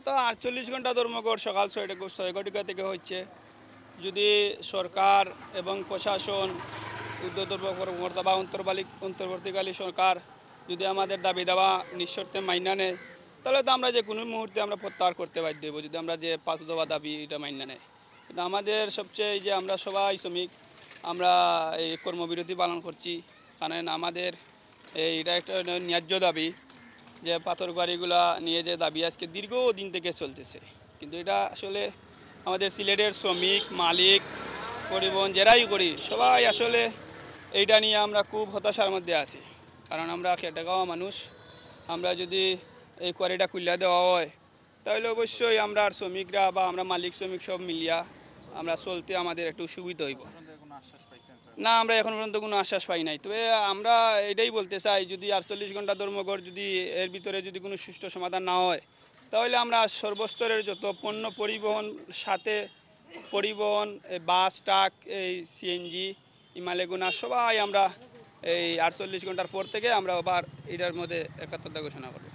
তো 48 ঘন্টা ধর্মঘট সকাল 6টা থেকে হচ্ছে। যদি সরকার এবং প্রশাসন, ঊর্ধ্বতন কর্মকর্তা বা অন্তর্বর্তীকালী সরকার যদি আমাদের দাবি দাওয়া নিঃশর্তে মাইনা নেয়, তাহলে তো আমরা যে কোনো মুহূর্তে আমরা প্রত্যাহার করতে বাধ্য হব, যদি আমরা যে 5 দফা দাবি এটা মাইনা নেয়। কিন্তু আমাদের সবচেয়ে যে আমরা সবাই শ্রমিক, আমরা এই কর্মবিরতি পালন করছি, কারণ আমাদের এটা একটা ন্যায্য দাবি যে পাথর গাড়িগুলা নিয়ে যে দাবি আজকে দীর্ঘদিন থেকে চলতেছে। কিন্তু এটা আসলে আমাদের সিলেটের শ্রমিক, মালিক, পরিবহন যারাই করি সবাই আসলে এইটা নিয়ে আমরা খুব হতাশার মধ্যে আছি। কারণ আমরা খেটে খাওয়া মানুষ, আমরা যদি এই কোয়ারিটা খুলে দেওয়া হয় তাহলে অবশ্যই আমরা শ্রমিকরা বা আমরা মালিক শ্রমিক সব মিলিয়া আমরা চলতে আমাদের একটু সুবিধা হইব। না, আমরা এখন পর্যন্ত কোনো আশ্বাস পাই নাই। তবে আমরা এটাই বলতে চাই, যদি 48 ঘন্টা ধর্মঘট যদি এর ভিতরে যদি কোনো সুষ্ঠু সমাধান না হয়, তাহলে আমরা সর্বস্তরের যত পণ্য পরিবহন, সাথে পরিবহন, বাস, ট্রাক, এই সিএনজি, ইমালেগুনা সবাই আমরা এই 48 ঘন্টার পর থেকে আমরা আবার এটার মধ্যে একাত্মতা ঘোষণা করব।